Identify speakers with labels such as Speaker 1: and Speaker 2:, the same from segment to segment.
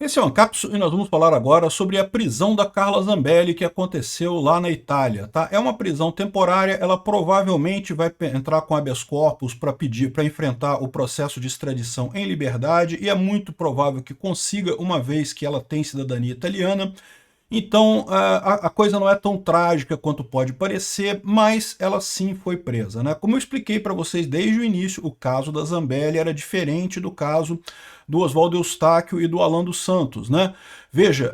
Speaker 1: Esse é o Ancapsu e nós vamos falar agora sobre a prisão da Carla Zambelli que aconteceu lá na Itália, tá? É uma prisão temporária, ela provavelmente vai entrar com habeas corpus para enfrentar o processo de extradição em liberdade e é muito provável que consiga, uma vez que ela tem cidadania italiana. Então, a coisa não é tão trágica quanto pode parecer, mas ela sim foi presa, né? Como eu expliquei para vocês desde o início, o caso da Zambelli era diferente do caso do Oswaldo Eustáquio e do Alan dos Santos, né? Veja,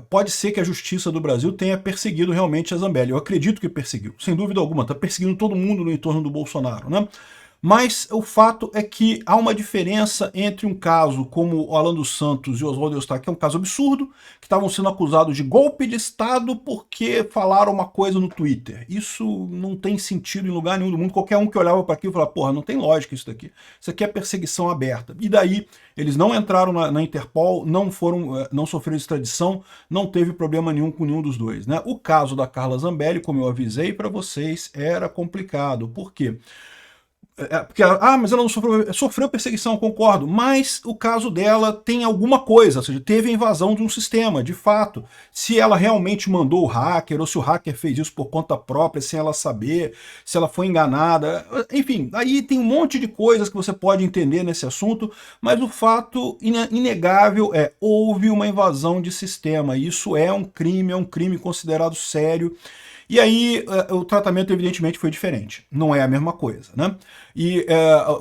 Speaker 1: pode ser que a justiça do Brasil tenha perseguido realmente a Zambelli. Eu acredito que perseguiu, sem dúvida alguma, está perseguindo todo mundo no entorno do Bolsonaro, né? Mas o fato é que há uma diferença entre um caso como o Alan dos Santos e o Oswaldo Eustáquio, que é um caso absurdo, que estavam sendo acusados de golpe de Estado porque falaram uma coisa no Twitter. Isso não tem sentido em lugar nenhum do mundo. Qualquer um que olhava para aquilo falava, porra, não tem lógica isso daqui. Isso aqui é perseguição aberta. E daí eles não entraram na Interpol, não sofreram extradição, não teve problema nenhum com nenhum dos dois, né? O caso da Carla Zambelli, como eu avisei para vocês, era complicado. Por quê? Porque mas ela não sofreu perseguição, concordo, mas o caso dela tem alguma coisa, ou seja, teve a invasão de um sistema, de fato. Se ela realmente mandou o hacker, ou se o hacker fez isso por conta própria, sem ela saber, se ela foi enganada, enfim, aí tem um monte de coisas que você pode entender nesse assunto, mas o fato inegável houve uma invasão de sistema, e isso é um crime considerado sério. E aí o tratamento evidentemente foi diferente, não é a mesma coisa, né? E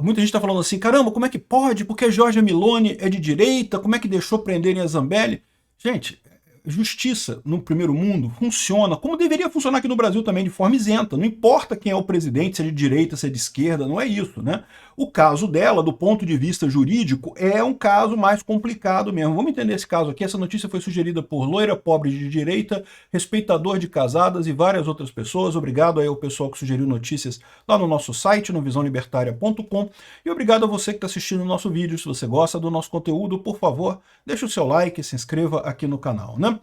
Speaker 1: muita gente está falando assim, caramba, como é que pode? Porque a Giorgia Meloni é de direita, como é que deixou prenderem a Zambelli? Gente, justiça no primeiro mundo funciona como deveria funcionar aqui no Brasil também, de forma isenta. Não importa quem é o presidente, se é de direita, se é de esquerda, não é isso, né? O caso dela, do ponto de vista jurídico, é um caso mais complicado mesmo. Vamos entender esse caso aqui. Essa notícia foi sugerida por Loira Pobre de Direita, Respeitador de Casadas e várias outras pessoas. Obrigado aí ao pessoal que sugeriu notícias lá no nosso site, no visãolibertaria.com. E obrigado a você que está assistindo o nosso vídeo. Se você gosta do nosso conteúdo, por favor, deixe o seu like e se inscreva aqui no canal, né?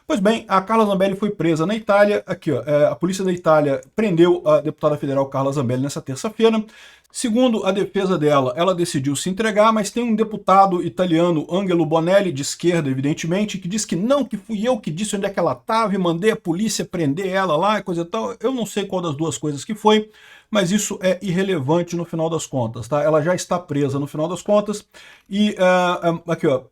Speaker 1: Pois bem, a Carla Zambelli foi presa na Itália. Aqui, ó, a polícia da Itália prendeu a deputada federal Carla Zambelli nessa terça-feira. Segundo a defesa dela, ela decidiu se entregar, mas tem um deputado italiano, Angelo Bonelli, de esquerda, evidentemente, que diz que não, que fui eu que disse onde é que ela estava e mandei a polícia prender ela lá e coisa e tal. Eu não sei qual das duas coisas que foi, mas isso é irrelevante no final das contas, tá? Ela já está presa no final das contas e, aqui ó,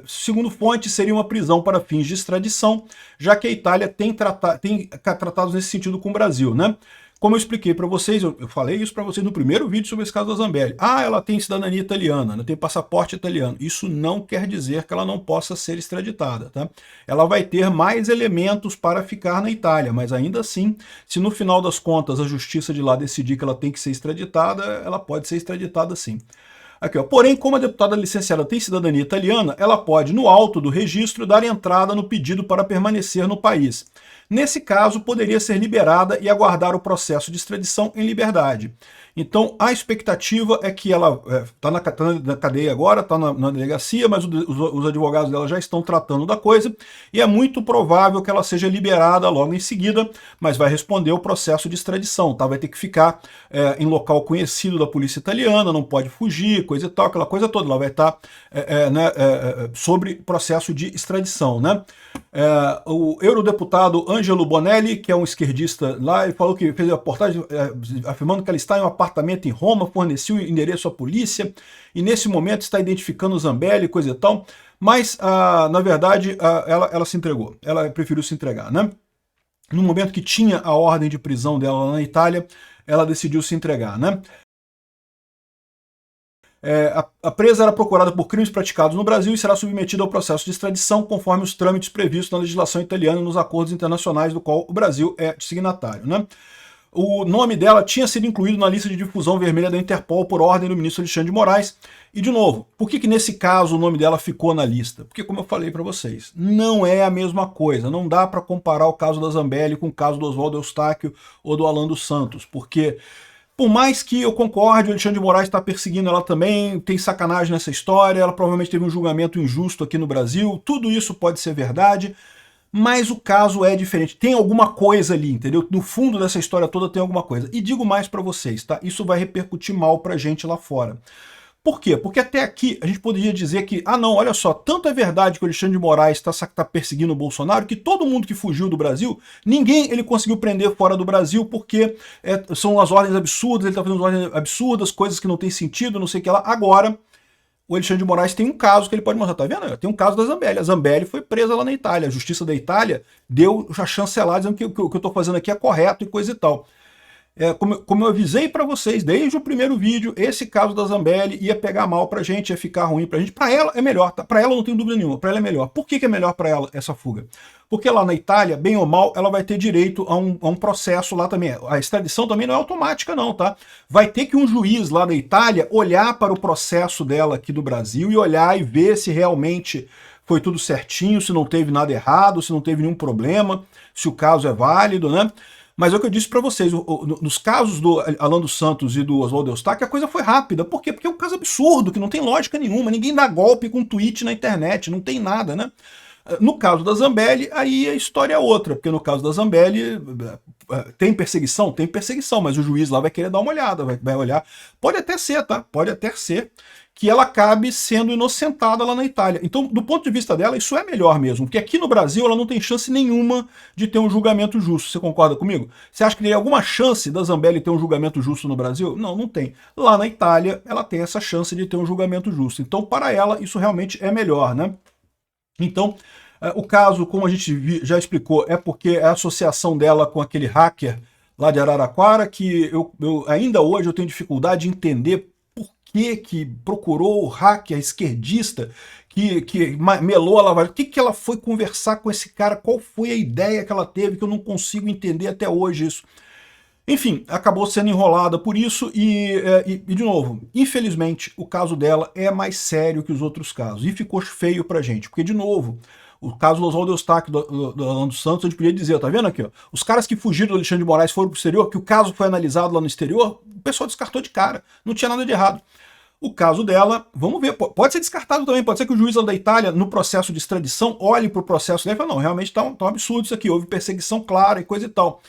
Speaker 1: segundo fonte, seria uma prisão para fins de extradição, já que a Itália tem tratados nesse sentido com o Brasil, né? Como eu expliquei para vocês, eu falei isso para vocês no primeiro vídeo sobre esse caso da Zambelli. Ela tem cidadania italiana, ela tem passaporte italiano. Isso não quer dizer que ela não possa ser extraditada, tá? Ela vai ter mais elementos para ficar na Itália, mas ainda assim, se no final das contas a justiça de lá decidir que ela tem que ser extraditada, ela pode ser extraditada sim. Aqui, ó. Porém, como a deputada licenciada tem cidadania italiana, ela pode, no auto do registro, dar entrada no pedido para permanecer no país. Nesse caso, poderia ser liberada e aguardar o processo de extradição em liberdade. Então, a expectativa é que ela está na cadeia agora, está na delegacia, mas os advogados dela já estão tratando da coisa, e é muito provável que ela seja liberada logo em seguida, mas vai responder o processo de extradição, tá? Vai ter que ficar em local conhecido da polícia italiana, não pode fugir, coisa e tal, aquela coisa toda. Ela vai estar sobre processo de extradição, né? O eurodeputado Angelo Bonelli, que é um esquerdista lá, ele falou que fez a reportagem afirmando que ela está em um apartamento em Roma, forneceu o endereço à polícia e nesse momento está identificando o Zambelli, coisa e tal, mas na verdade ela se entregou, ela preferiu se entregar, né? No momento que tinha a ordem de prisão dela na Itália, ela decidiu se entregar, né? A presa era procurada por crimes praticados no Brasil e será submetida ao processo de extradição conforme os trâmites previstos na legislação italiana e nos acordos internacionais do qual o Brasil é signatário, né? O nome dela tinha sido incluído na lista de difusão vermelha da Interpol por ordem do ministro Alexandre de Moraes. E, de novo, por que nesse caso o nome dela ficou na lista? Porque, como eu falei para vocês, não é a mesma coisa. Não dá para comparar o caso da Zambelli com o caso do Oswaldo Eustáquio ou do Alan dos Santos, porque por mais que eu concorde, o Alexandre de Moraes está perseguindo ela também, tem sacanagem nessa história, ela provavelmente teve um julgamento injusto aqui no Brasil, tudo isso pode ser verdade, mas o caso é diferente. Tem alguma coisa ali, entendeu? No fundo dessa história toda tem alguma coisa. E digo mais para vocês, tá? Isso vai repercutir mal pra gente lá fora. Por quê? Porque até aqui a gente poderia dizer que, ah não, olha só, tanto é verdade que o Alexandre de Moraes está perseguindo o Bolsonaro, que todo mundo que fugiu do Brasil, ninguém ele conseguiu prender fora do Brasil, porque são as ordens absurdas, ele está fazendo ordens absurdas, coisas que não tem sentido, não sei o que lá. Agora, o Alexandre de Moraes tem um caso que ele pode mostrar, tá vendo? Tem um caso da Zambelli. A Zambelli foi presa lá na Itália. A Justiça da Itália deu a chancelada dizendo que o que eu estou fazendo aqui é correto e coisa e tal. Como eu avisei para vocês desde o primeiro vídeo, esse caso da Zambelli ia pegar mal pra gente, ia ficar ruim pra gente. Pra ela é melhor, tá? Pra ela não tenho dúvida nenhuma, pra ela é melhor. Por que é melhor pra ela essa fuga? Porque lá na Itália, bem ou mal, ela vai ter direito a um processo lá também. A extradição também não é automática não, tá? Vai ter que um juiz lá da Itália olhar para o processo dela aqui do Brasil e olhar e ver se realmente foi tudo certinho, se não teve nada errado, se não teve nenhum problema, se o caso é válido, né? Mas é o que eu disse para vocês, nos casos do Alan dos Santos e do Oswaldo Eustáquio, a coisa foi rápida. Por quê? Porque é um caso absurdo, que não tem lógica nenhuma, ninguém dá golpe com tweet na internet, não tem nada, né? No caso da Zambelli, aí a história é outra, porque no caso da Zambelli, tem perseguição? Tem perseguição, mas o juiz lá vai querer dar uma olhada, vai olhar. Pode até ser, tá? Pode até ser que ela acabe sendo inocentada lá na Itália. Então, do ponto de vista dela, isso é melhor mesmo, porque aqui no Brasil ela não tem chance nenhuma de ter um julgamento justo. Você concorda comigo? Você acha que tem alguma chance da Zambelli ter um julgamento justo no Brasil? Não, não tem. Lá na Itália, ela tem essa chance de ter um julgamento justo. Então, para ela, isso realmente é melhor, né? Então, o caso, como a gente já explicou, é porque é a associação dela com aquele hacker lá de Araraquara, que ainda hoje eu tenho dificuldade de entender que procurou o hacker esquerdista que melou a Lava Jato. O que ela foi conversar com esse cara? Qual foi a ideia que ela teve? Que eu não consigo entender até hoje isso. Enfim, acabou sendo enrolada por isso e, de novo, infelizmente, o caso dela é mais sério que os outros casos. E ficou feio pra gente, porque, de novo, o caso do Oswaldo Eustáquio, do Alan dos Santos, a gente podia dizer, tá vendo aqui, ó, os caras que fugiram do Alexandre de Moraes foram pro exterior, que o caso foi analisado lá no exterior, o pessoal descartou de cara, não tinha nada de errado. O caso dela, vamos ver, pode ser descartado também, pode ser que o juiz lá da Itália, no processo de extradição, olhe para o processo dele e fale, não, realmente tá um absurdo isso aqui, houve perseguição clara e coisa e tal.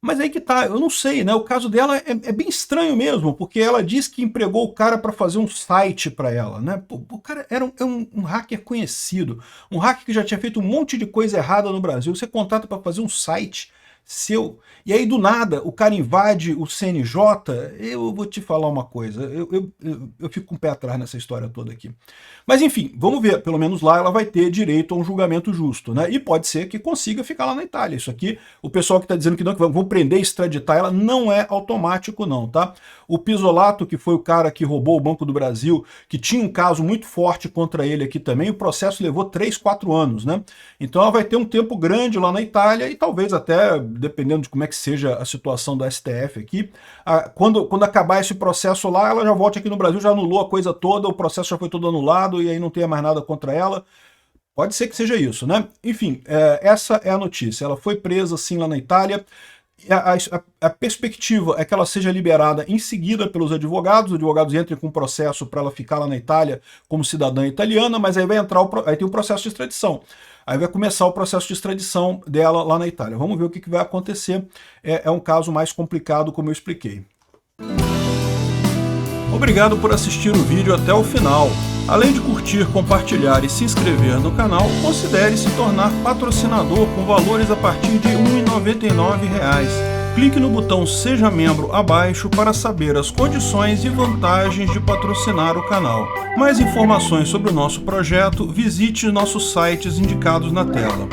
Speaker 1: Mas aí que tá, eu não sei, né? O caso dela é bem estranho mesmo, porque ela diz que empregou o cara para fazer um site para ela, né? Pô, o cara era um hacker conhecido, um hacker que já tinha feito um monte de coisa errada no Brasil. Você contrata para fazer um site seu, e aí do nada o cara invade o CNJ. Eu vou te falar uma coisa, eu fico com o pé atrás nessa história toda aqui. Mas enfim, vamos ver, pelo menos lá ela vai ter direito a um julgamento justo, né? E pode ser que consiga ficar lá na Itália. Isso aqui, o pessoal que está dizendo que não, que vão prender e extraditar ela, não é automático não, tá? O Pisolato, que foi o cara que roubou o Banco do Brasil, que tinha um caso muito forte contra ele aqui também, o processo levou 3, 4 anos, né? Então ela vai ter um tempo grande lá na Itália e talvez até, dependendo de como é que seja a situação do STF aqui, quando acabar esse processo lá, ela já volta aqui no Brasil, já anulou a coisa toda, o processo já foi todo anulado e aí não tenha mais nada contra ela. Pode ser que seja isso, né? Enfim, essa é a notícia. Ela foi presa, sim, lá na Itália. A perspectiva é que ela seja liberada em seguida pelos advogados. Os advogados entrem com um processo para ela ficar lá na Itália como cidadã italiana, mas aí vai entrar aí tem o processo de extradição. Aí vai começar o processo de extradição dela lá na Itália. Vamos ver o que vai acontecer. É um caso mais complicado, como eu expliquei. Obrigado por assistir o vídeo até o final. Além de curtir, compartilhar e se inscrever no canal, considere se tornar patrocinador com valores a partir de R$ 1,99. Clique no botão Seja Membro abaixo para saber as condições e vantagens de patrocinar o canal. Mais informações sobre o nosso projeto, visite nossos sites indicados na tela.